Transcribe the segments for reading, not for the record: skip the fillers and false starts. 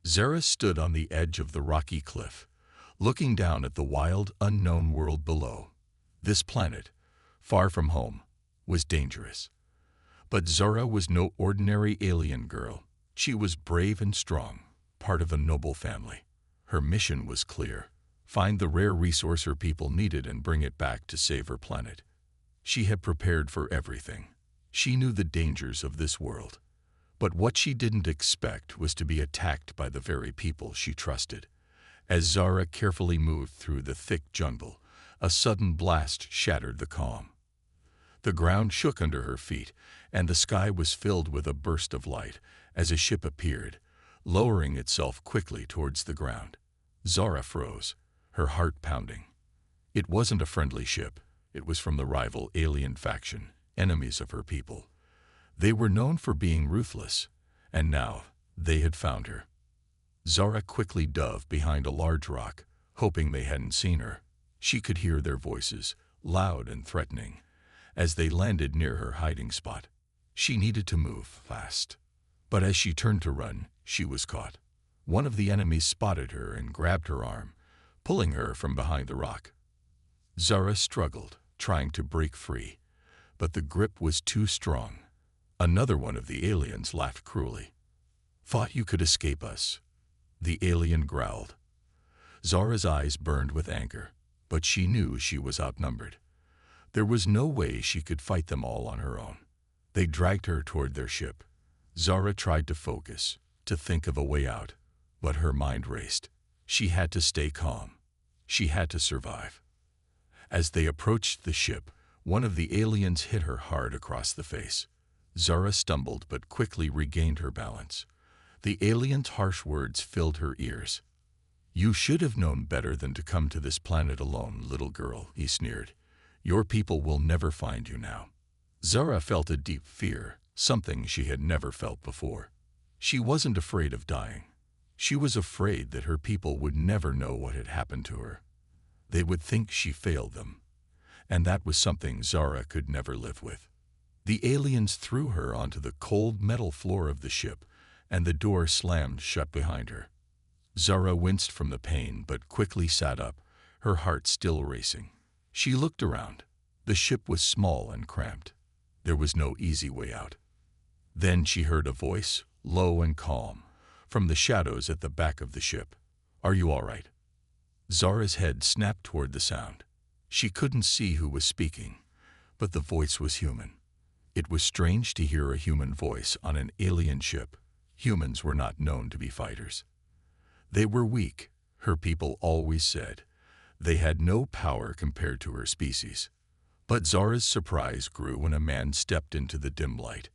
Zara stood on the edge of the rocky cliff, looking down at the wild, unknown world below. This planet, far from home, was dangerous. But Zara was no ordinary alien girl. She was brave and strong, part of a noble family. Her mission was clear: find the rare resource her people needed and bring it back to save her planet. She had prepared for everything. She knew the dangers of this world. But what she didn't expect was to be attacked by the very people she trusted. As Zara carefully moved through the thick jungle, a sudden blast shattered the calm. The ground shook under her feet, and the sky was filled with a burst of light as a ship appeared, lowering itself quickly towards the ground. Zara froze, her heart pounding. It wasn't a friendly ship. It was from the rival alien faction, enemies of her people. They were known for being ruthless, and now they had found her. Zara quickly dove behind a large rock, hoping they hadn't seen her. She could hear their voices, loud and threatening, as they landed near her hiding spot. She needed to move fast. But as she turned to run, she was caught. One of the enemies spotted her and grabbed her arm, pulling her from behind the rock. Zara struggled, trying to break free, but the grip was too strong. Another one of the aliens laughed cruelly. "Thought you could escape us," the alien growled. Zara's eyes burned with anger, but she knew she was outnumbered. There was no way she could fight them all on her own. They dragged her toward their ship. Zara tried to focus, to think of a way out, but her mind raced. She had to stay calm. She had to survive. As they approached the ship, one of the aliens hit her hard across the face. Zara stumbled but quickly regained her balance. The alien's harsh words filled her ears. "You should have known better than to come to this planet alone, little girl," he sneered. "Your people will never find you now." Zara felt a deep fear, something she had never felt before. She wasn't afraid of dying. She was afraid that her people would never know what had happened to her. They would think she failed them, and that was something Zara could never live with. The aliens threw her onto the cold metal floor of the ship, and the door slammed shut behind her. Zara winced from the pain but quickly sat up, her heart still racing. She looked around. The ship was small and cramped. There was no easy way out. Then she heard a voice, low and calm, from the shadows at the back of the ship. "Are you all right?" Zara's head snapped toward the sound. She couldn't see who was speaking, but the voice was human. It was strange to hear a human voice on an alien ship. Humans were not known to be fighters. They were weak, her people always said. They had no power compared to her species. But Zara's surprise grew when a man stepped into the dim light.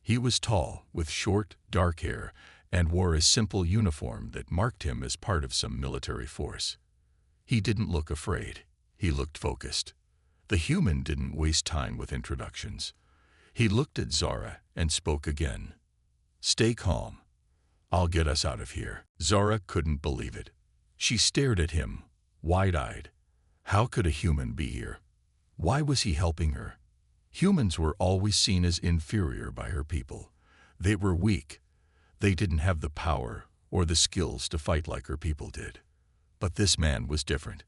He was tall, with short, dark hair, and wore a simple uniform that marked him as part of some military force. He didn't look afraid. He looked focused. The human didn't waste time with introductions. He looked at Zara and spoke again. "Stay calm. I'll get us out of here." Zara couldn't believe it. She stared at him, wide-eyed. How could a human be here? Why was he helping her? Humans were always seen as inferior by her people. They were weak. They didn't have the power or the skills to fight like her people did. But this man was different.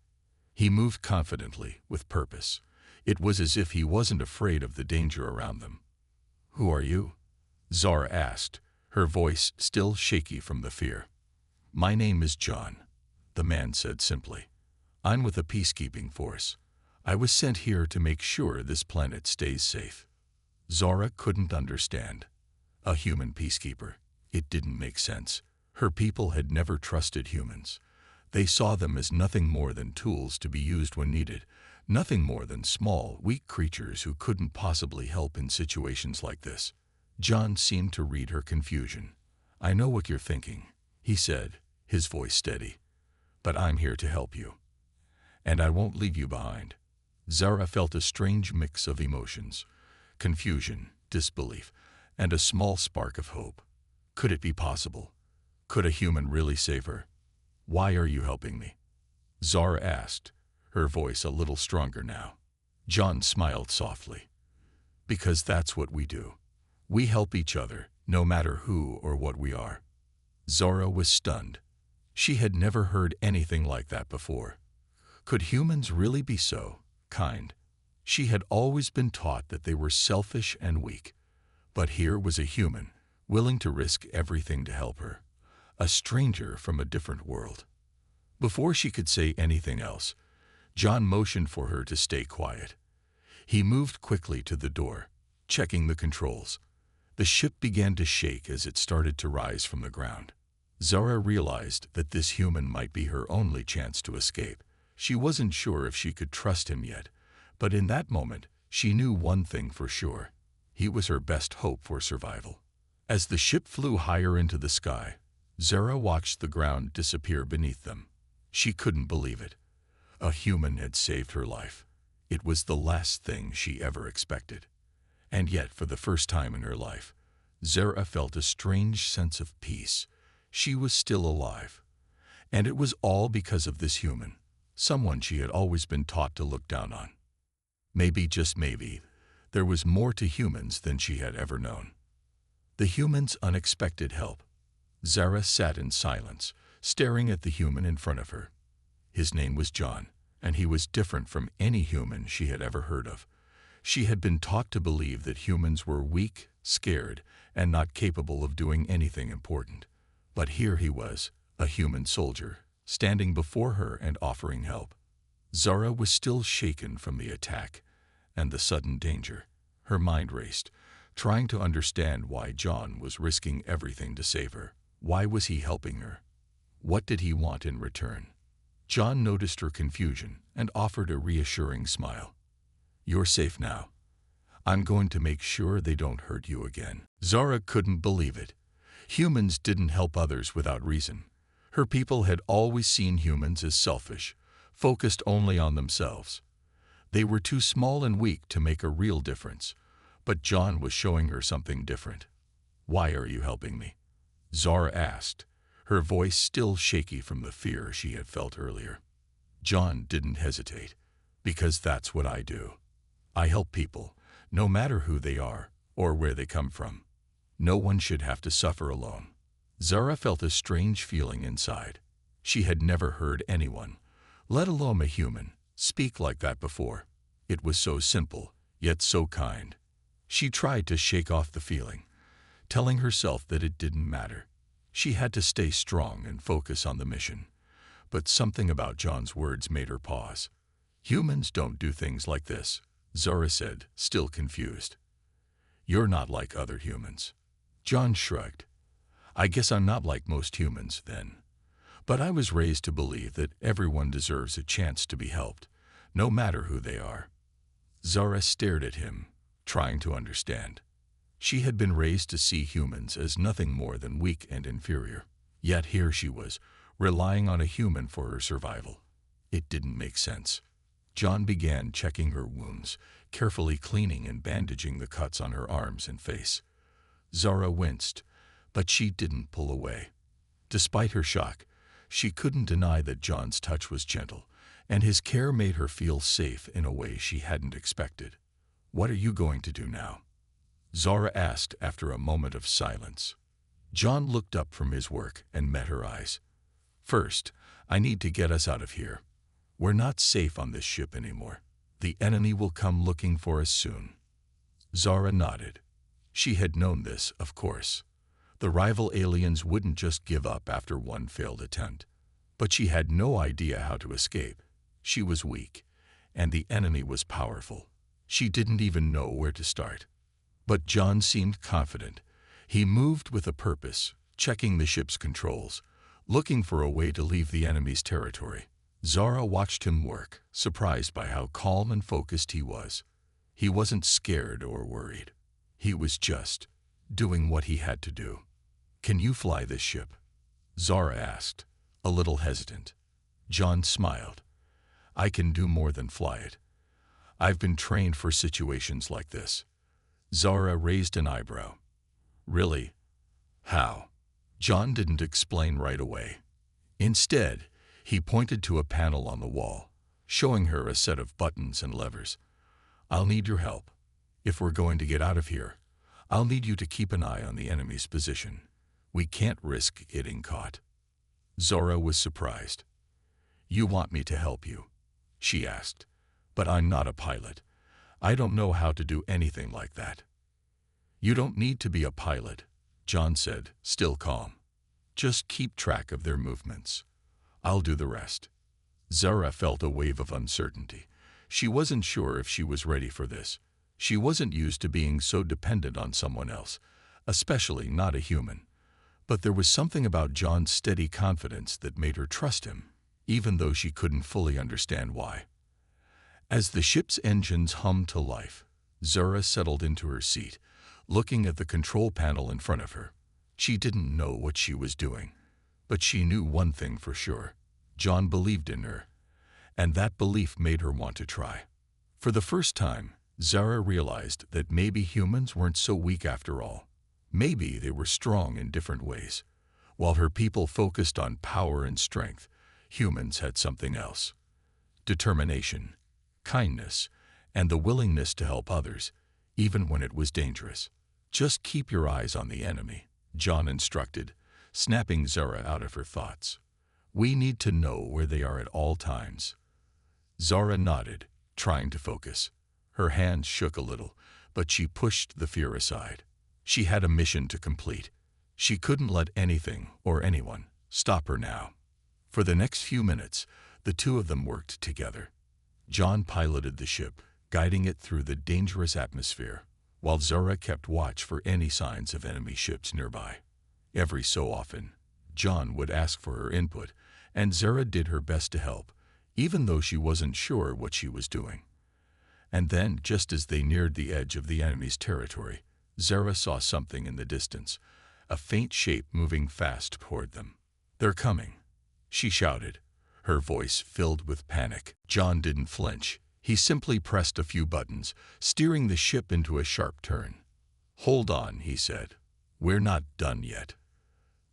He moved confidently, with purpose. It was as if he wasn't afraid of the danger around them. "Who are you?" Zara asked, her voice still shaky from the fear. "My name is John," the man said simply. "I'm with a peacekeeping force. I was sent here to make sure this planet stays safe." Zara couldn't understand. A human peacekeeper. It didn't make sense. Her people had never trusted humans. They saw them as nothing more than tools to be used when needed, nothing more than small, weak creatures who couldn't possibly help in situations like this. John seemed to read her confusion. "I know what you're thinking," he said, his voice steady. "But I'm here to help you. And I won't leave you behind." Zara felt a strange mix of emotions: confusion, disbelief, and a small spark of hope. Could it be possible? Could a human really save her? "Why are you helping me?" Zara asked, her voice a little stronger now. John smiled softly. "Because that's what we do. We help each other, no matter who or what we are." Zora was stunned. She had never heard anything like that before. Could humans really be so kind? She had always been taught that they were selfish and weak. But here was a human, willing to risk everything to help her. A stranger from a different world. Before she could say anything else, John motioned for her to stay quiet. He moved quickly to the door, checking the controls. The ship began to shake as it started to rise from the ground. Zara realized that this human might be her only chance to escape. She wasn't sure if she could trust him yet, but in that moment, she knew one thing for sure. He was her best hope for survival. As the ship flew higher into the sky, Zara watched the ground disappear beneath them. She couldn't believe it. A human had saved her life. It was the last thing she ever expected. And yet, for the first time in her life, Zara felt a strange sense of peace. She was still alive. And it was all because of this human, someone she had always been taught to look down on. Maybe, just maybe, there was more to humans than she had ever known. The human's unexpected help. Zara sat in silence, staring at the human in front of her. His name was John, and he was different from any human she had ever heard of. She had been taught to believe that humans were weak, scared, and not capable of doing anything important. But here he was, a human soldier, standing before her and offering help. Zara was still shaken from the attack and the sudden danger. Her mind raced, trying to understand why John was risking everything to save her. Why was he helping her? What did he want in return? John noticed her confusion and offered a reassuring smile. "You're safe now. I'm going to make sure they don't hurt you again." Zara couldn't believe it. Humans didn't help others without reason. Her people had always seen humans as selfish, focused only on themselves. They were too small and weak to make a real difference. But John was showing her something different. "Why are you helping me?" Zara asked, her voice still shaky from the fear she had felt earlier. John didn't hesitate. "Because that's what I do. I help people, no matter who they are or where they come from. No one should have to suffer alone." Zara felt a strange feeling inside. She had never heard anyone, let alone a human, speak like that before. It was so simple, yet so kind. She tried to shake off the feeling, telling herself that it didn't matter. She had to stay strong and focus on the mission. But something about John's words made her pause. "Humans don't do things like this," Zara said, still confused. "You're not like other humans." John shrugged. "I guess I'm not like most humans, then. But I was raised to believe that everyone deserves a chance to be helped, no matter who they are." Zara stared at him, trying to understand. She had been raised to see humans as nothing more than weak and inferior. Yet here she was, relying on a human for her survival. It didn't make sense. John began checking her wounds, carefully cleaning and bandaging the cuts on her arms and face. Zara winced, but she didn't pull away. Despite her shock, she couldn't deny that John's touch was gentle, and his care made her feel safe in a way she hadn't expected. "What are you going to do now?" Zara asked after a moment of silence. John looked up from his work and met her eyes. "First, I need to get us out of here. We're not safe on this ship anymore. The enemy will come looking for us soon." Zara nodded. She had known this, of course. The rival aliens wouldn't just give up after one failed attempt. But she had no idea how to escape. She was weak, and the enemy was powerful. She didn't even know where to start. But John seemed confident. He moved with a purpose, checking the ship's controls, looking for a way to leave the enemy's territory. Zara watched him work, surprised by how calm and focused he was. He wasn't scared or worried. He was just doing what he had to do. "Can you fly this ship?" Zara asked, a little hesitant. John smiled. "I can do more than fly it. I've been trained for situations like this." Zara raised an eyebrow. "Really? How?" John didn't explain right away. Instead, he pointed to a panel on the wall, showing her a set of buttons and levers. "I'll need your help. If we're going to get out of here, I'll need you to keep an eye on the enemy's position. We can't risk getting caught." Zora was surprised. "You want me to help you?" she asked. "But I'm not a pilot. I don't know how to do anything like that." "You don't need to be a pilot," John said, still calm. "Just keep track of their movements. I'll do the rest." Zara felt a wave of uncertainty. She wasn't sure if she was ready for this. She wasn't used to being so dependent on someone else, especially not a human. But there was something about John's steady confidence that made her trust him, even though she couldn't fully understand why. As the ship's engines hummed to life, Zara settled into her seat, looking at the control panel in front of her. She didn't know what she was doing, but she knew one thing for sure. John believed in her, and that belief made her want to try. For the first time, Zara realized that maybe humans weren't so weak after all. Maybe they were strong in different ways. While her people focused on power and strength, humans had something else: determination, kindness, and the willingness to help others, even when it was dangerous. "Just keep your eyes on the enemy," John instructed, snapping Zara out of her thoughts. "We need to know where they are at all times." Zara nodded, trying to focus. Her hands shook a little, but she pushed the fear aside. She had a mission to complete. She couldn't let anything or anyone stop her now. For the next few minutes, the two of them worked together. John piloted the ship, guiding it through the dangerous atmosphere, while Zara kept watch for any signs of enemy ships nearby. Every so often, John would ask for her input, and Zara did her best to help, even though she wasn't sure what she was doing. And then, just as they neared the edge of the enemy's territory, Zara saw something in the distance, a faint shape moving fast toward them. "They're coming," she shouted, her voice filled with panic. John didn't flinch. He simply pressed a few buttons, steering the ship into a sharp turn. "Hold on," he said. "We're not done yet."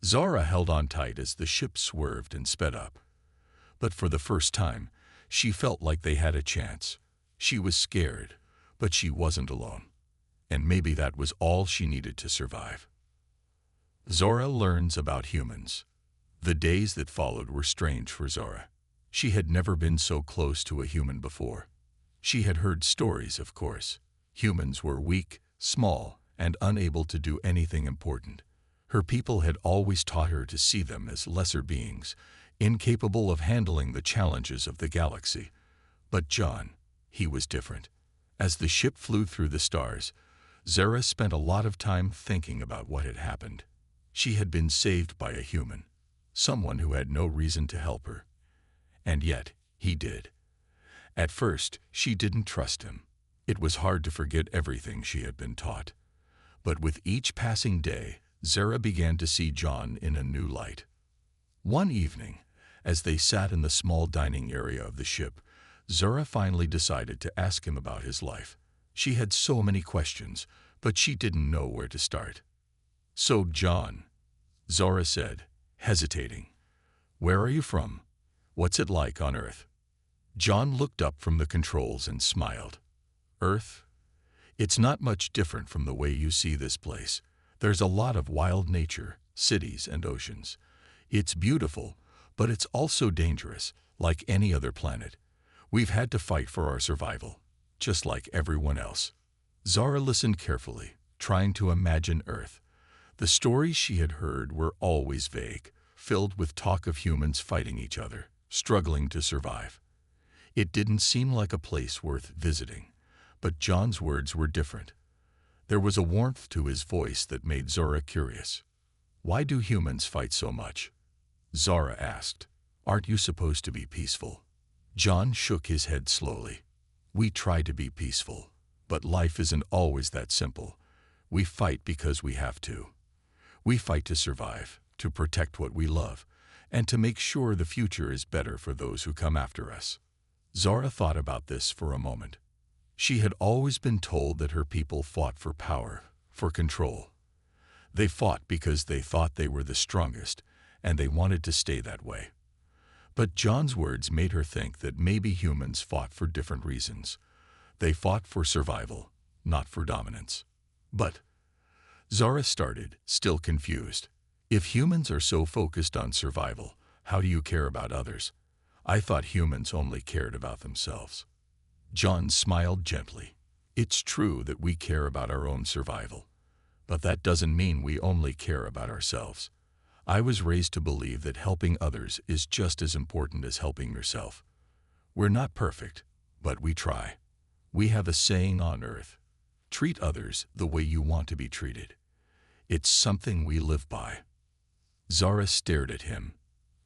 Zara held on tight as the ship swerved and sped up. But for the first time, she felt like they had a chance. She was scared, but she wasn't alone. And maybe that was all she needed to survive. Zora learns about humans. The days that followed were strange for Zora. She had never been so close to a human before. She had heard stories, of course. Humans were weak, small, and unable to do anything important. Her people had always taught her to see them as lesser beings, incapable of handling the challenges of the galaxy. But John, he was different. As the ship flew through the stars, Zara spent a lot of time thinking about what had happened. She had been saved by a human, someone who had no reason to help her. And yet, he did. At first, she didn't trust him. It was hard to forget everything she had been taught. But with each passing day, Zara began to see John in a new light. One evening, as they sat in the small dining area of the ship, Zara finally decided to ask him about his life. She had so many questions, but she didn't know where to start. "So, John," Zara said, hesitating, "where are you from? What's it like on Earth?" John looked up from the controls and smiled. "Earth? It's not much different from the way you see this place. There's a lot of wild nature, cities and oceans. It's beautiful, but it's also dangerous, like any other planet. We've had to fight for our survival, just like everyone else." Zara listened carefully, trying to imagine Earth. The stories she had heard were always vague, filled with talk of humans fighting each other, struggling to survive. It didn't seem like a place worth visiting, but John's words were different. There was a warmth to his voice that made Zara curious. "Why do humans fight so much?" Zara asked. "Aren't you supposed to be peaceful?" John shook his head slowly. "We try to be peaceful, but life isn't always that simple. We fight because we have to. We fight to survive, to protect what we love, and to make sure the future is better for those who come after us." Zara thought about this for a moment. She had always been told that her people fought for power, for control. They fought because they thought they were the strongest, and they wanted to stay that way. But John's words made her think that maybe humans fought for different reasons. They fought for survival, not for dominance. "But," Zara started, still confused, If humans are so focused on survival, how do you care about others? I thought humans only cared about themselves. John smiled gently. It's true that we care about our own survival, but that doesn't mean we only care about ourselves. I was raised to believe that helping others is just as important as helping yourself. We're not perfect, but we try. We have a saying on Earth: treat others the way you want to be treated. It's something we live by. Zara stared at him.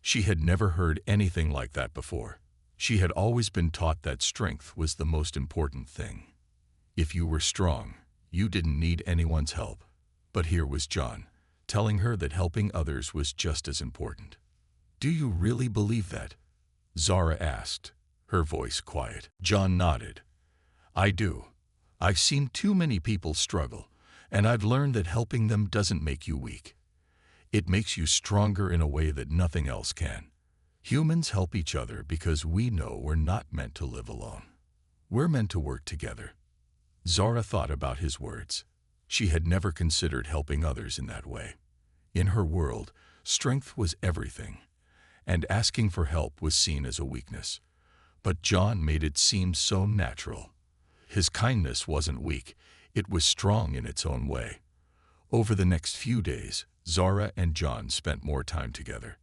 She had never heard anything like that before. She had always been taught that strength was the most important thing. If you were strong, you didn't need anyone's help. But here was John, telling her that helping others was just as important. Do you really believe that? Zara asked, her voice quiet. John nodded. I do. I've seen too many people struggle, and I've learned that helping them doesn't make you weak. It makes you stronger in a way that nothing else can. Humans help each other because we know we're not meant to live alone. We're meant to work together. Zara thought about his words. She had never considered helping others in that way. In her world, strength was everything, and asking for help was seen as a weakness. But John made it seem so natural. His kindness wasn't weak, it was strong in its own way. Over the next few days, Zara and John spent more time together.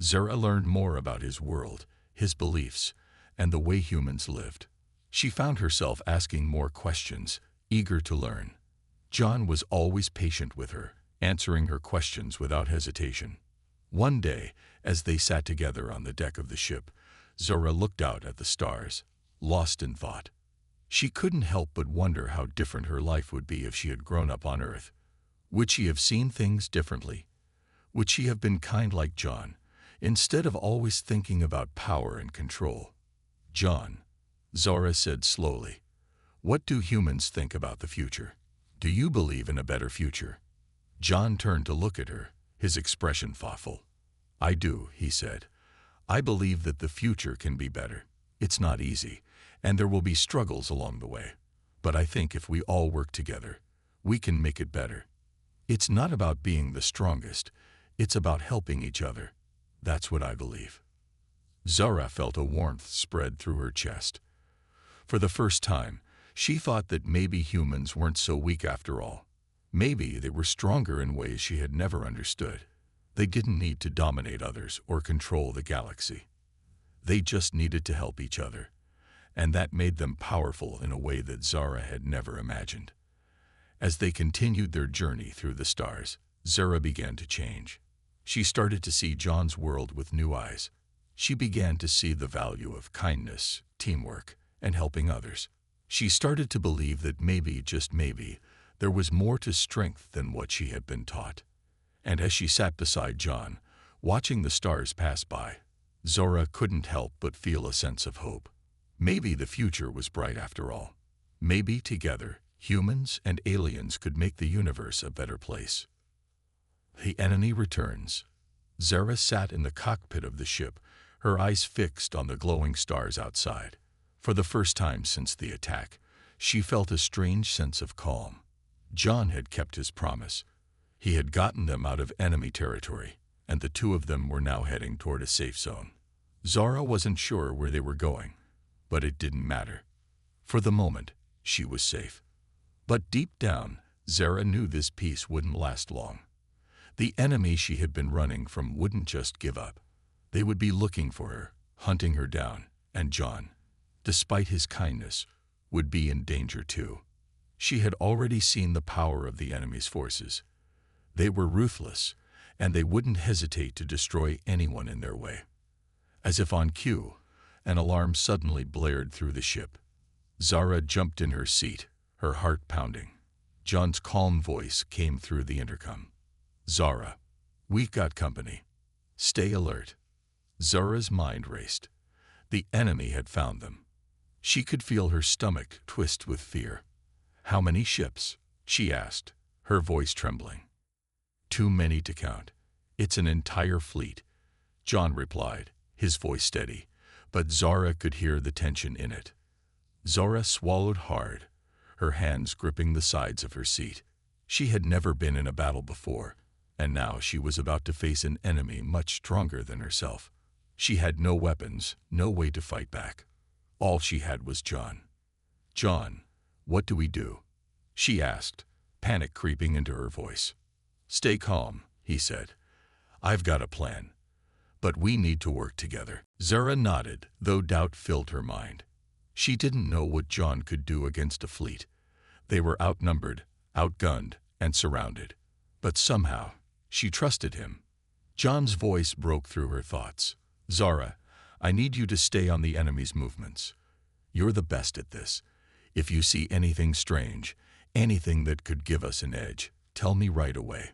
Zara learned more about his world, his beliefs, and the way humans lived. She found herself asking more questions, eager to learn. John was always patient with her, answering her questions without hesitation. One day, as they sat together on the deck of the ship, Zara looked out at the stars, lost in thought. She couldn't help but wonder how different her life would be if she had grown up on Earth. Would she have seen things differently? Would she have been kind like John, instead of always thinking about power and control? John, Zara said slowly, what do humans think about the future? Do you believe in a better future? John turned to look at her, his expression thoughtful. I do, he said. I believe that the future can be better. It's not easy, and there will be struggles along the way. But I think if we all work together, we can make it better. It's not about being the strongest, it's about helping each other. That's what I believe. Zara felt a warmth spread through her chest. For the first time, she thought that maybe humans weren't so weak after all. Maybe they were stronger in ways she had never understood. They didn't need to dominate others or control the galaxy. They just needed to help each other, and that made them powerful in a way that Zara had never imagined. As they continued their journey through the stars, Zara began to change. She started to see John's world with new eyes. She began to see the value of kindness, teamwork, and helping others. She started to believe that maybe, just maybe, there was more to strength than what she had been taught. And as she sat beside John, watching the stars pass by, Zara couldn't help but feel a sense of hope. Maybe the future was bright after all. Maybe together, humans and aliens could make the universe a better place. The enemy returns. Zara sat in the cockpit of the ship, her eyes fixed on the glowing stars outside. For the first time since the attack, she felt a strange sense of calm. John had kept his promise. He had gotten them out of enemy territory, and the two of them were now heading toward a safe zone. Zara wasn't sure where they were going, but it didn't matter. For the moment, she was safe. But deep down, Zara knew this peace wouldn't last long. The enemy she had been running from wouldn't just give up. They would be looking for her, hunting her down, and John, despite his kindness, would be in danger too. She had already seen the power of the enemy's forces. They were ruthless, and they wouldn't hesitate to destroy anyone in their way. As if on cue, an alarm suddenly blared through the ship. Zara jumped in her seat, her heart pounding. John's calm voice came through the intercom. Zara, we've got company. Stay alert. Zara's mind raced. The enemy had found them. She could feel her stomach twist with fear. How many ships? She asked, her voice trembling. Too many to count. It's an entire fleet. John replied, his voice steady, but Zara could hear the tension in it. Zara swallowed hard, her hands gripping the sides of her seat. She had never been in a battle before, And now she was about to face an enemy much stronger than herself. She had no weapons, no way to fight back. All she had was John. "John, what do we do?" she asked, panic creeping into her voice. "Stay calm," he said. "I've got a plan. But we need to work together." Zara nodded, though doubt filled her mind. She didn't know what John could do against a fleet. They were outnumbered, outgunned, and surrounded. But somehow, she trusted him. John's voice broke through her thoughts. "Zara, I need you to stay on the enemy's movements. You're the best at this. If you see anything strange, anything that could give us an edge, tell me right away."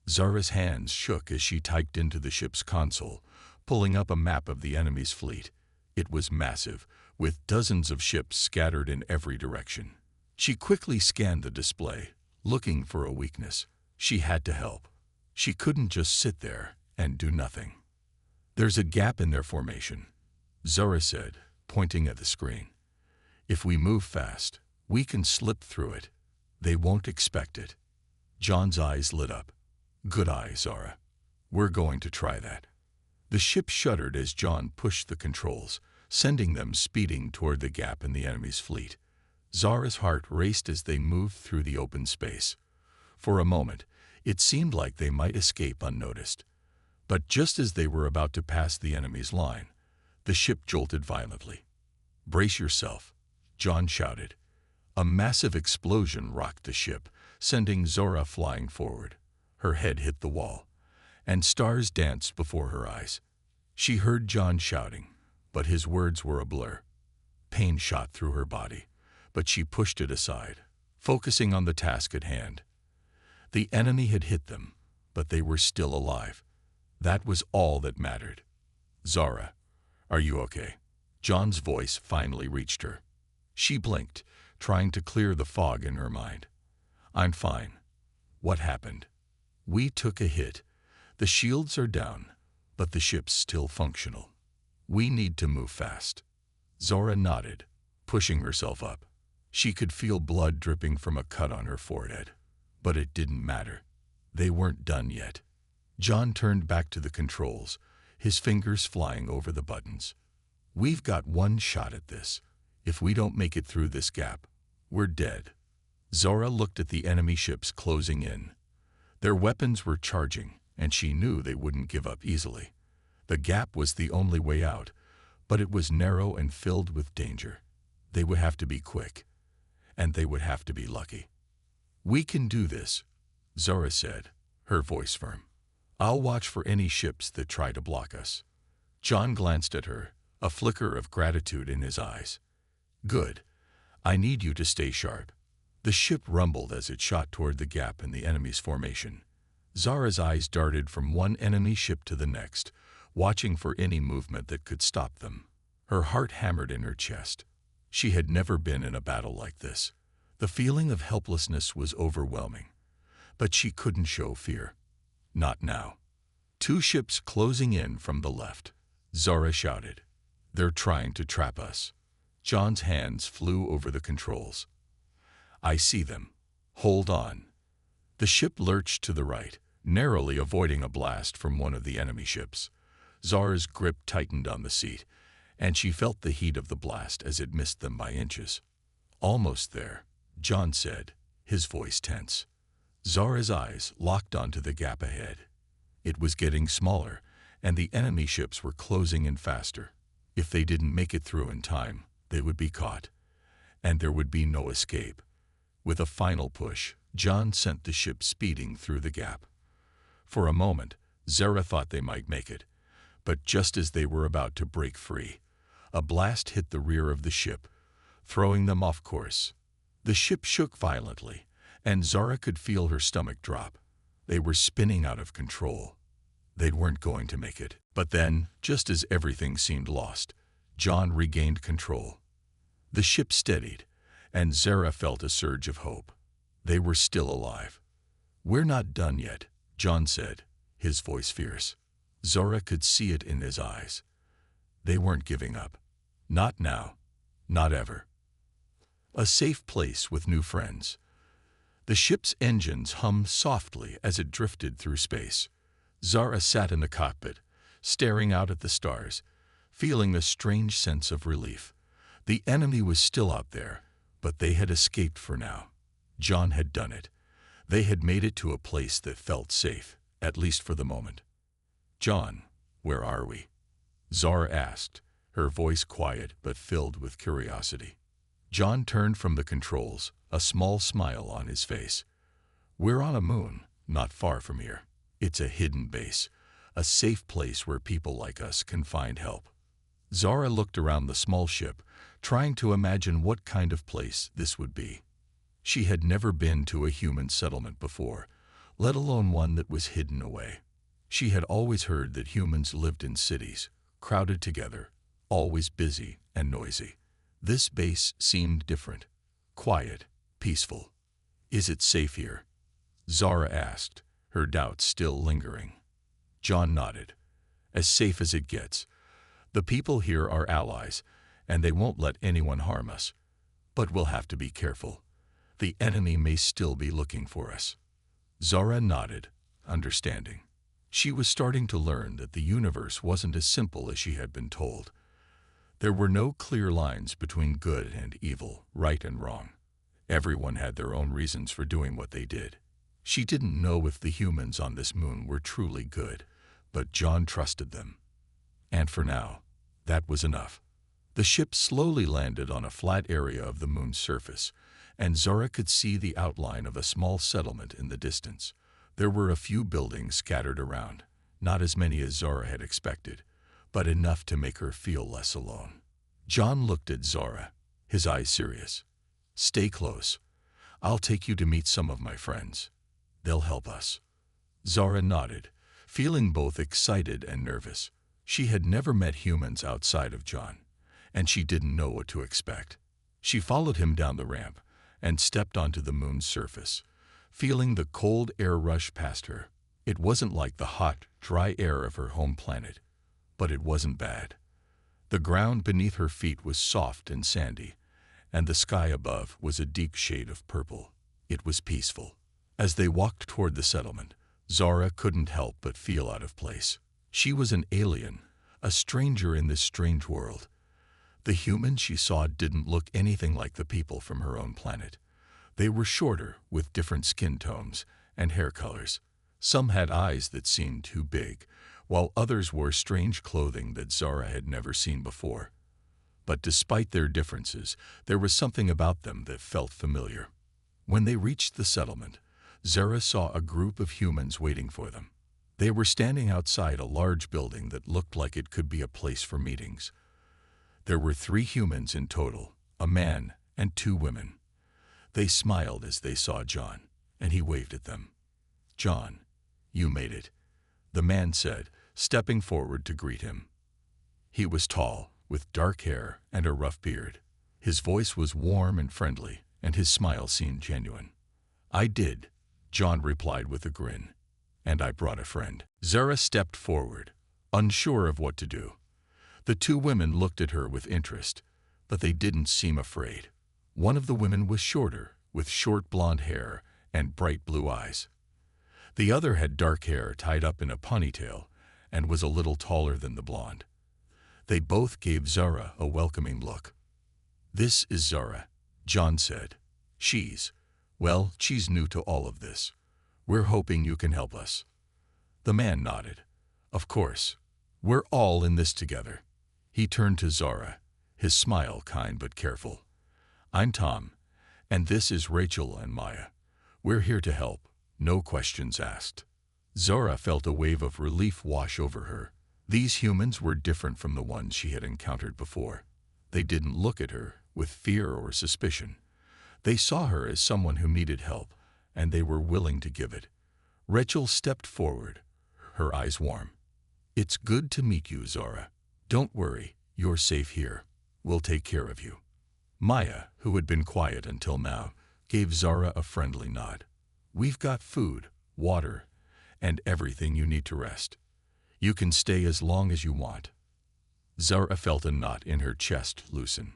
Zara's hands shook as she typed into the ship's console, pulling up a map of the enemy's fleet. It was massive, with dozens of ships scattered in every direction. She quickly scanned the display, looking for a weakness. She had to help. She couldn't just sit there and do nothing. "There's a gap in their formation," Zara said, pointing at the screen. "If we move fast, we can slip through it. They won't expect it." John's eyes lit up. "Good eye, Zara. We're going to try that." The ship shuddered as John pushed the controls, sending them speeding toward the gap in the enemy's fleet. Zara's heart raced as they moved through the open space. For a moment, it seemed like they might escape unnoticed. But just as they were about to pass the enemy's line, the ship jolted violently. "Brace yourself," John shouted. A massive explosion rocked the ship, sending Zora flying forward. Her head hit the wall, and stars danced before her eyes. She heard John shouting, but his words were a blur. Pain shot through her body, but she pushed it aside, focusing on the task at hand. The enemy had hit them, but they were still alive. That was all that mattered. "Zara, are you okay?" John's voice finally reached her. She blinked, trying to clear the fog in her mind. "I'm fine. What happened?" "We took a hit. The shields are down, but the ship's still functional. We need to move fast." Zora nodded, pushing herself up. She could feel blood dripping from a cut on her forehead. But it didn't matter. They weren't done yet. John turned back to the controls, his fingers flying over the buttons. "We've got one shot at this. If we don't make it through this gap, we're dead." Zora looked at the enemy ships closing in. Their weapons were charging, and she knew they wouldn't give up easily. The gap was the only way out, but it was narrow and filled with danger. They would have to be quick, and they would have to be lucky. "We can do this," Zora said, her voice firm. "I'll watch for any ships that try to block us." John glanced at her, a flicker of gratitude in his eyes. "Good. I need you to stay sharp." The ship rumbled as it shot toward the gap in the enemy's formation. Zara's eyes darted from one enemy ship to the next, watching for any movement that could stop them. Her heart hammered in her chest. She had never been in a battle like this. The feeling of helplessness was overwhelming. But she couldn't show fear. Not now. Two ships closing in from the left. Zara shouted. "They're trying to trap us." John's hands flew over the controls. "I see them. Hold on." The ship lurched to the right, narrowly avoiding a blast from one of the enemy ships. Zara's grip tightened on the seat, and she felt the heat of the blast as it missed them by inches. "Almost there," John said, his voice tense. Zara's eyes locked onto the gap ahead. It was getting smaller, and the enemy ships were closing in faster. If they didn't make it through in time, they would be caught, and there would be no escape. With a final push, John sent the ship speeding through the gap. For a moment, Zara thought they might make it, but just as they were about to break free, a blast hit the rear of the ship, throwing them off course. The ship shook violently, and Zara could feel her stomach drop. They were spinning out of control. They weren't going to make it. But then, just as everything seemed lost, John regained control. The ship steadied, and Zara felt a surge of hope. They were still alive. "We're not done yet," John said, his voice fierce. Zara could see it in his eyes. They weren't giving up. Not now. Not ever. A safe place with new friends. The ship's engines hummed softly as it drifted through space. Zara sat in the cockpit, staring out at the stars, feeling a strange sense of relief. The enemy was still out there, but they had escaped for now. John had done it. They had made it to a place that felt safe, at least for the moment. "John, where are we?" Zara asked, her voice quiet but filled with curiosity. John turned from the controls, a small smile on his face. "We're on a moon, not far from here. It's a hidden base, a safe place where people like us can find help." Zara looked around the small ship, trying to imagine what kind of place this would be. She had never been to a human settlement before, let alone one that was hidden away. She had always heard that humans lived in cities, crowded together, always busy and noisy. This base seemed different, quiet, peaceful. "Is it safe here?" Zara asked, her doubts still lingering. John nodded. "As safe as it gets. The people here are allies, and they won't let anyone harm us. But we'll have to be careful. The enemy may still be looking for us." Zara nodded, understanding. She was starting to learn that the universe wasn't as simple as she had been told. There were no clear lines between good and evil, right and wrong. Everyone had their own reasons for doing what they did. She didn't know if the humans on this moon were truly good, but John trusted them. And for now, that was enough. The ship slowly landed on a flat area of the moon's surface, and Zara could see the outline of a small settlement in the distance. There were a few buildings scattered around, not as many as Zara had expected, but enough to make her feel less alone. John looked at Zara, his eyes serious. "Stay close. I'll take you to meet some of my friends. They'll help us." Zara nodded, feeling both excited and nervous. She had never met humans outside of John, and she didn't know what to expect. She followed him down the ramp and stepped onto the moon's surface, feeling the cold air rush past her. It wasn't like the hot, dry air of her home planet, but it wasn't bad. The ground beneath her feet was soft and sandy, and the sky above was a deep shade of purple. It was peaceful. As they walked toward the settlement, Zara couldn't help but feel out of place. She was an alien, a stranger in this strange world. The humans she saw didn't look anything like the people from her own planet. They were shorter, with different skin tones and hair colors. Some had eyes that seemed too big, while others wore strange clothing that Zara had never seen before. But despite their differences, there was something about them that felt familiar. When they reached the settlement, Zara saw a group of humans waiting for them. They were standing outside a large building that looked like it could be a place for meetings. There were 3 humans in total, a man and 2 women. They smiled as they saw John, and he waved at them. "John, you made it," the man said, stepping forward to greet him. He was tall, with dark hair and a rough beard. His voice was warm and friendly, and his smile seemed genuine. "I did," John replied with a grin, "and I brought a friend." Zara stepped forward, unsure of what to do. The 2 women looked at her with interest, but they didn't seem afraid. One of the women was shorter, with short blonde hair and bright blue eyes. The other had dark hair tied up in a ponytail and was a little taller than the blonde. They both gave Zara a welcoming look. "This is Zara," John said. She's new to all of this. We're hoping you can help us." The man nodded. "Of course. We're all in this together." He turned to Zara, his smile kind but careful. "I'm Tom, and this is Rachel and Maya. We're here to help, no questions asked." Zara felt a wave of relief wash over her. These humans were different from the ones she had encountered before. They didn't look at her with fear or suspicion. They saw her as someone who needed help, and they were willing to give it. Rachel stepped forward, her eyes warm. "It's good to meet you, Zara. Don't worry, you're safe here. We'll take care of you." Maya, who had been quiet until now, gave Zara a friendly nod. "We've got food, water, and everything you need to rest. You can stay as long as you want." Zara felt a knot in her chest loosen.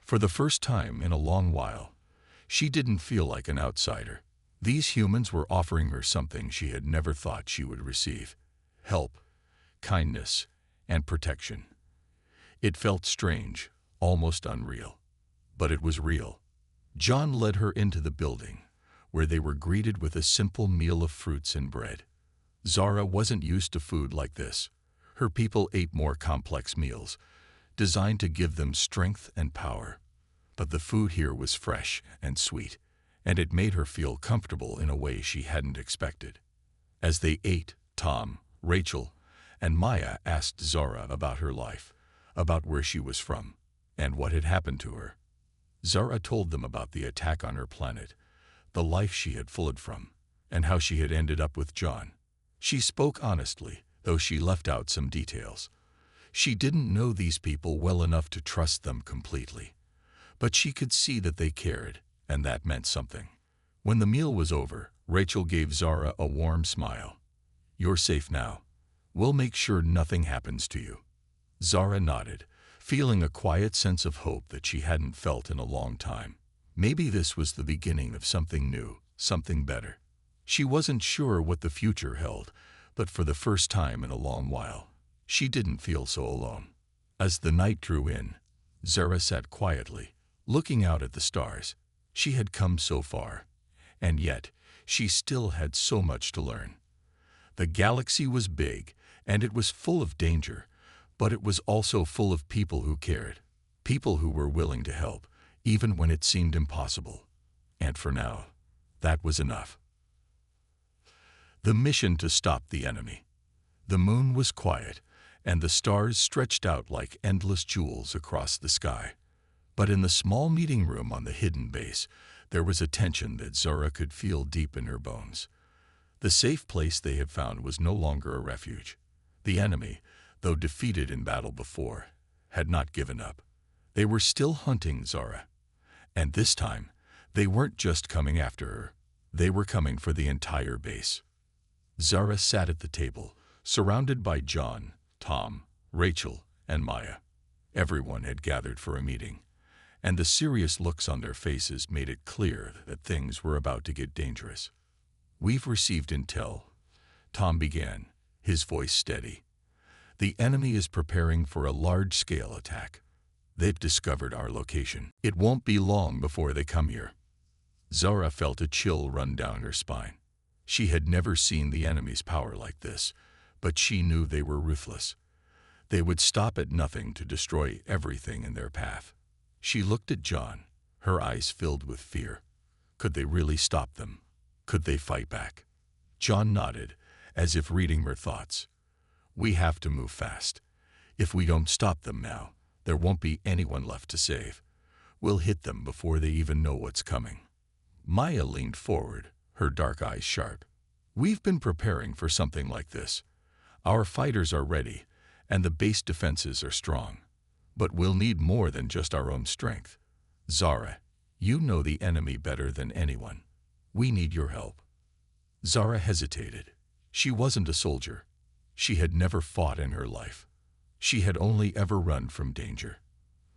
For the first time in a long while, She didn't feel like an outsider. These humans were offering her something she had never thought she would receive: help, kindness, and protection. It felt strange, almost unreal. But it was real. John led her into the building, where they were greeted with a simple meal of fruits and bread. Zara wasn't used to food like this. Her people ate more complex meals, designed to give them strength and power. But the food here was fresh and sweet, and it made her feel comfortable in a way she hadn't expected. As they ate, Tom, Rachel, and Maya asked Zara about her life, about where she was from, and what had happened to her. Zara told them about the attack on her planet, the life she had fled from, and how she had ended up with John. She spoke honestly, though she left out some details. She didn't know these people well enough to trust them completely, but she could see that they cared, and that meant something. When the meal was over, Rachel gave Zara a warm smile. "You're safe now. We'll make sure nothing happens to you." Zara nodded, feeling a quiet sense of hope that she hadn't felt in a long time. Maybe this was the beginning of something new, something better. She wasn't sure what the future held, but for the first time in a long while, she didn't feel so alone. As the night drew in, Zara sat quietly, looking out at the stars. She had come so far, and yet she still had so much to learn. The galaxy was big, and it was full of danger, but it was also full of people who cared, people who were willing to help, even when it seemed impossible. And for now, that was enough. The mission to stop the enemy. The moon was quiet, and the stars stretched out like endless jewels across the sky. But in the small meeting room on the hidden base, there was a tension that Zara could feel deep in her bones. The safe place they had found was no longer a refuge. The enemy, though defeated in battle before, had not given up. They were still hunting Zara. And this time, they weren't just coming after her. They were coming for the entire base. Zara sat at the table, surrounded by John, Tom, Rachel, and Maya. Everyone had gathered for a meeting, and the serious looks on their faces made it clear that things were about to get dangerous. "We've received intel," Tom began, his voice steady. "The enemy is preparing for a large-scale attack. They've discovered our location. It won't be long before they come here." Zara felt a chill run down her spine. She had never seen the enemy's power like this, but she knew they were ruthless. They would stop at nothing to destroy everything in their path. She looked at John, her eyes filled with fear. Could they really stop them? Could they fight back? John nodded, as if reading her thoughts. "We have to move fast. If we don't stop them now, there won't be anyone left to save. We'll hit them before they even know what's coming." Maya leaned forward, her dark eyes sharp. "We've been preparing for something like this. Our fighters are ready, and the base defenses are strong. But we'll need more than just our own strength. Zara, you know the enemy better than anyone. We need your help." Zara hesitated. She wasn't a soldier. She had never fought in her life. She had only ever run from danger.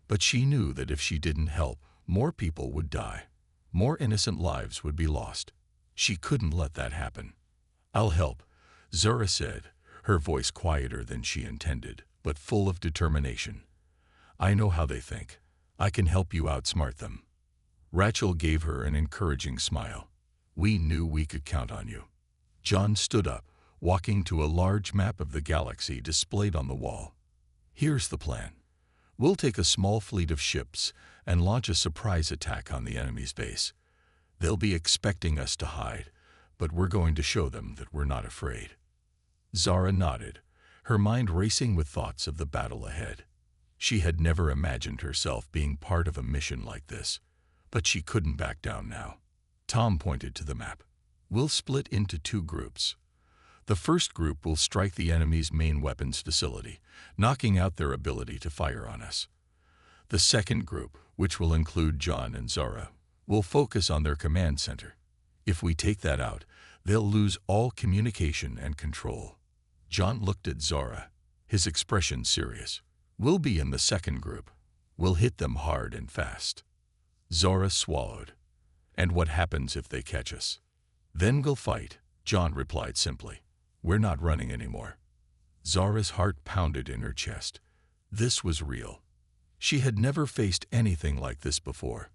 But she knew that if she didn't help, more people would die. More innocent lives would be lost. She couldn't let that happen. "I'll help," Zara said, her voice quieter than she intended, but full of determination. "I know how they think. I can help you outsmart them." Rachel gave her an encouraging smile. "We knew we could count on you." John stood up, walking to a large map of the galaxy displayed on the wall. "Here's the plan. We'll take a small fleet of ships and launch a surprise attack on the enemy's base. They'll be expecting us to hide, but we're going to show them that we're not afraid." Zara nodded, her mind racing with thoughts of the battle ahead. She had never imagined herself being part of a mission like this, but she couldn't back down now. Tom pointed to the map. "We'll split into 2 groups. The first group will strike the enemy's main weapons facility, knocking out their ability to fire on us. The second group, which will include John and Zara, will focus on their command center. If we take that out, they'll lose all communication and control." John looked at Zara, his expression serious. "We'll be in the second group. We'll hit them hard and fast." Zara swallowed. And what happens if they catch us? Then we'll fight, John replied simply. We're not running anymore. Zara's heart pounded in her chest. This was real. She had never faced anything like this before.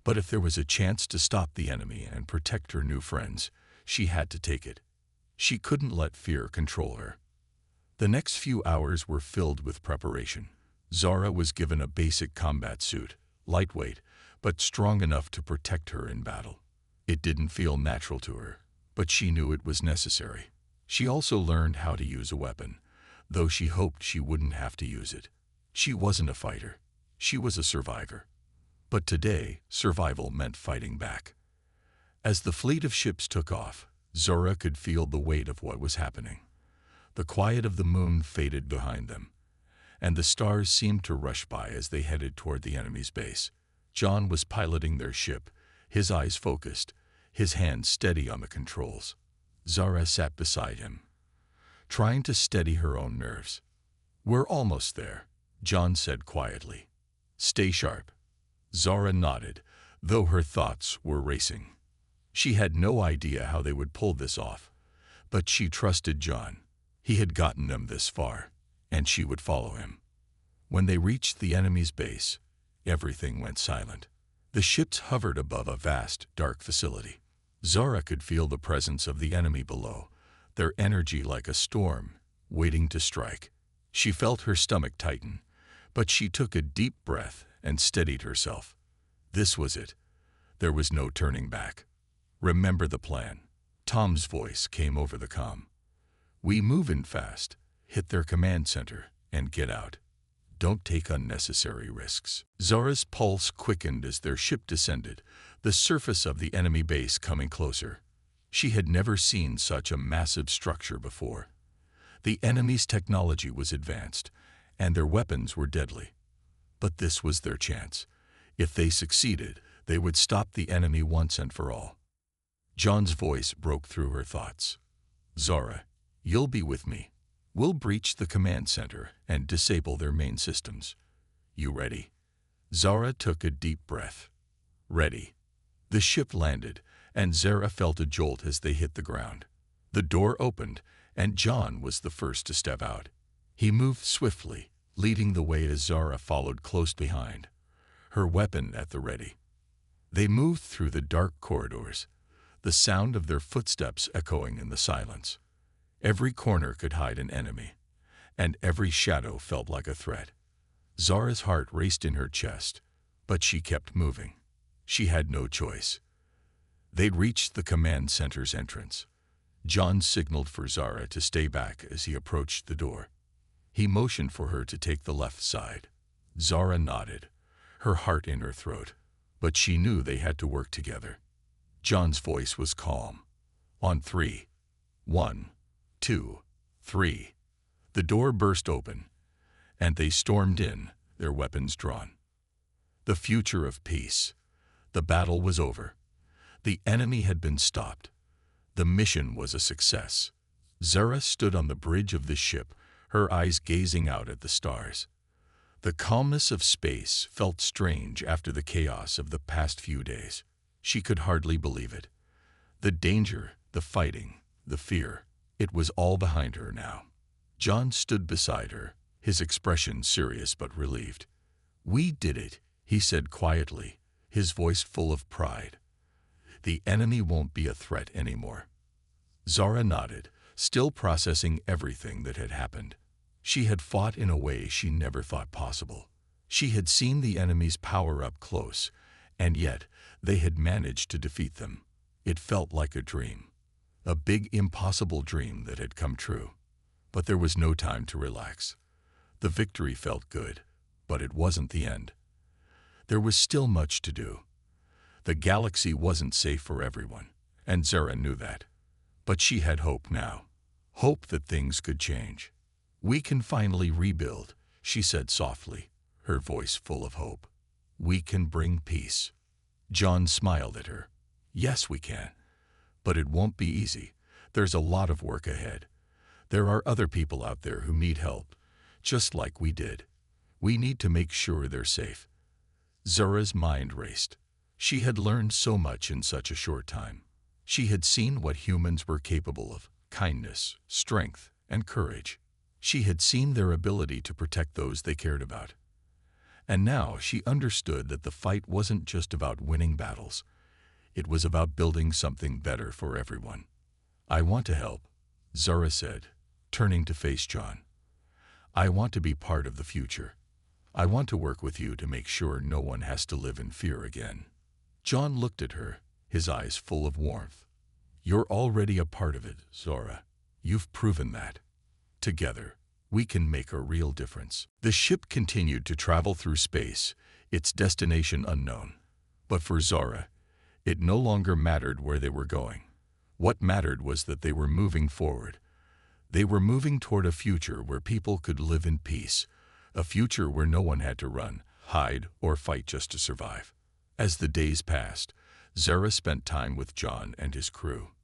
But if there was a chance to stop the enemy and protect her new friends, she had to take it. She couldn't let fear control her. The next few hours were filled with preparation. Zara was given a basic combat suit, lightweight, but strong enough to protect her in battle. It didn't feel natural to her, but she knew it was necessary. She also learned how to use a weapon, though she hoped she wouldn't have to use it. She wasn't a fighter. She was a survivor. But today, survival meant fighting back. As the fleet of ships took off, Zara could feel the weight of what was happening. The quiet of the moon faded behind them, and the stars seemed to rush by as they headed toward the enemy's base. John was piloting their ship, his eyes focused, his hands steady on the controls. Zara sat beside him, trying to steady her own nerves. We're almost there, John said quietly. Stay sharp. Zara nodded, though her thoughts were racing. She had no idea how they would pull this off, but she trusted John. He had gotten them this far, and she would follow him. When they reached the enemy's base, everything went silent. The ships hovered above a vast, dark facility. Zara could feel the presence of the enemy below, their energy like a storm, waiting to strike. She felt her stomach tighten, but she took a deep breath and steadied herself. This was it. There was no turning back. Remember the plan. Tom's voice came over the comm. We move in fast, hit their command center, and get out. Don't take unnecessary risks. Zara's pulse quickened as their ship descended, the surface of the enemy base coming closer. She had never seen such a massive structure before. The enemy's technology was advanced, and their weapons were deadly. But this was their chance. If they succeeded, they would stop the enemy once and for all. John's voice broke through her thoughts. Zara, you'll be with me. We'll breach the command center and disable their main systems. You ready? Zara took a deep breath. Ready. The ship landed, and Zara felt a jolt as they hit the ground. The door opened, and John was the first to step out. He moved swiftly, leading the way as Zara followed close behind, her weapon at the ready. They moved through the dark corridors, the sound of their footsteps echoing in the silence. Every corner could hide an enemy, and every shadow felt like a threat. Zara's heart raced in her chest, but she kept moving. She had no choice. They'd reached the command center's entrance. John signaled for Zara to stay back as he approached the door. He motioned for her to take the left side. Zara nodded, her heart in her throat, but she knew they had to work together. John's voice was calm. On 3. 1, 2, 3. The door burst open, and they stormed in, their weapons drawn. The future of peace. The battle was over. The enemy had been stopped. The mission was a success. Zara stood on the bridge of the ship, her eyes gazing out at the stars. The calmness of space felt strange after the chaos of the past few days. She could hardly believe it. The danger, the fighting, the fear, it was all behind her now. John stood beside her, his expression serious but relieved. We did it, he said quietly, his voice full of pride. The enemy won't be a threat anymore. Zara nodded, still processing everything that had happened. She had fought in a way she never thought possible. She had seen the enemy's power up close, and yet they had managed to defeat them. It felt like a dream. A big, impossible dream that had come true. But there was no time to relax. The victory felt good, but it wasn't the end. There was still much to do. The galaxy wasn't safe for everyone, and Zara knew that. But she had hope now. Hope that things could change. We can finally rebuild, she said softly, her voice full of hope. We can bring peace. John smiled at her. Yes, we can. But it won't be easy. There's a lot of work ahead. There are other people out there who need help, just like we did. We need to make sure they're safe. Zara's mind raced. She had learned so much in such a short time. She had seen what humans were capable of: kindness, strength, and courage. She had seen their ability to protect those they cared about. And now she understood that the fight wasn't just about winning battles. It was about building something better for everyone. "I want to help," Zara said, turning to face John. "I want to be part of the future. I want to work with you to make sure no one has to live in fear again." John looked at her, his eyes full of warmth. "You're already a part of it, Zora. You've proven that. Together, we can make a real difference." The ship continued to travel through space, its destination unknown. But for Zora, it no longer mattered where they were going. What mattered was that they were moving forward. They were moving toward a future where people could live in peace, a future where no one had to run, hide, or fight just to survive. As the days passed, Zara spent time with John and his crew.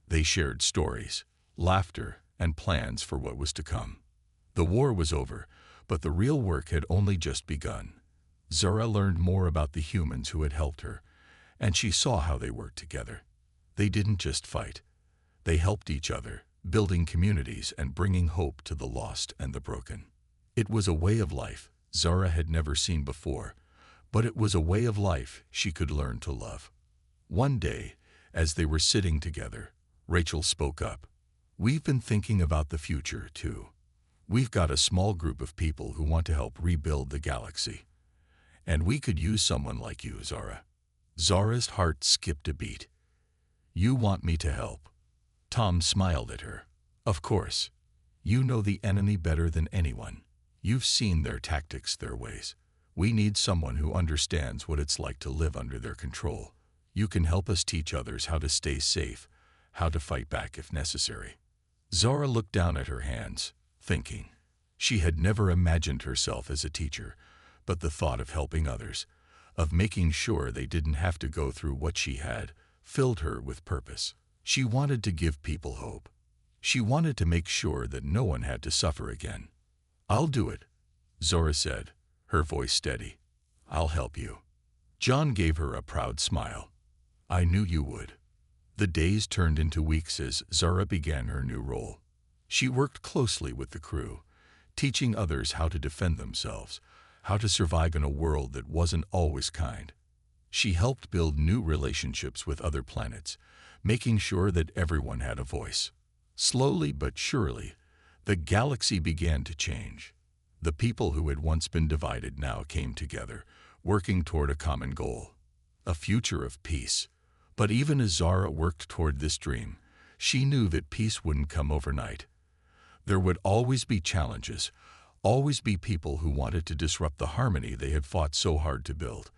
They shared stories, laughter, and plans for what was to come. The war was over, but the real work had only just begun. Zara learned more about the humans who had helped her, and she saw how they worked together. They didn't just fight. They helped each other, building communities and bringing hope to the lost and the broken. It was a way of life Zara had never seen before, but it was a way of life she could learn to love. One day, as they were sitting together, Rachel spoke up. "We've been thinking about the future, too. We've got a small group of people who want to help rebuild the galaxy. And we could use someone like you, Zara." Zara's heart skipped a beat. "You want me to help?" Tom smiled at her. "Of course. You know the enemy better than anyone. You've seen their tactics, their ways. We need someone who understands what it's like to live under their control. You can help us teach others how to stay safe, how to fight back if necessary." Zara looked down at her hands, thinking. She had never imagined herself as a teacher, but the thought of helping others, of making sure they didn't have to go through what she had, filled her with purpose. She wanted to give people hope. She wanted to make sure that no one had to suffer again. "I'll do it," Zora said, her voice steady. "I'll help you." John gave her a proud smile. "I knew you would." The days turned into weeks as Zara began her new role. She worked closely with the crew, teaching others how to defend themselves, how to survive in a world that wasn't always kind. She helped build new relationships with other planets, making sure that everyone had a voice. Slowly but surely, the galaxy began to change. The people who had once been divided now came together, working toward a common goal, a future of peace. But even as Zara worked toward this dream, she knew that peace wouldn't come overnight. There would always be challenges, always be people who wanted to disrupt the harmony they had fought so hard to build.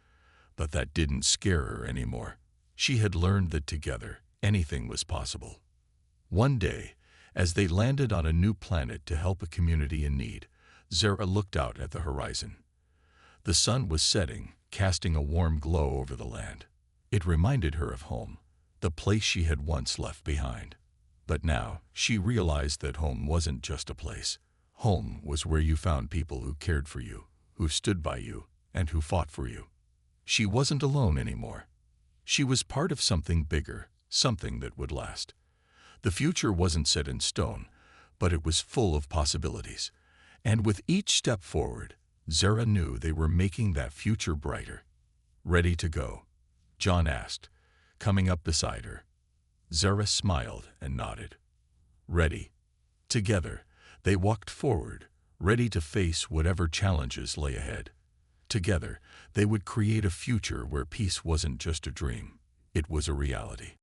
But that didn't scare her anymore. She had learned that together, anything was possible. One day, as they landed on a new planet to help a community in need, Zara looked out at the horizon. The sun was setting, casting a warm glow over the land. It reminded her of home, the place she had once left behind. But now, she realized that home wasn't just a place. Home was where you found people who cared for you, who stood by you, and who fought for you. She wasn't alone anymore. She was part of something bigger, something that would last. The future wasn't set in stone, but it was full of possibilities. And with each step forward, Zara knew they were making that future brighter. "Ready to go?" John asked, coming up beside her. Zara smiled and nodded. "Ready." Together, they walked forward, ready to face whatever challenges lay ahead. Together, they would create a future where peace wasn't just a dream, it was a reality.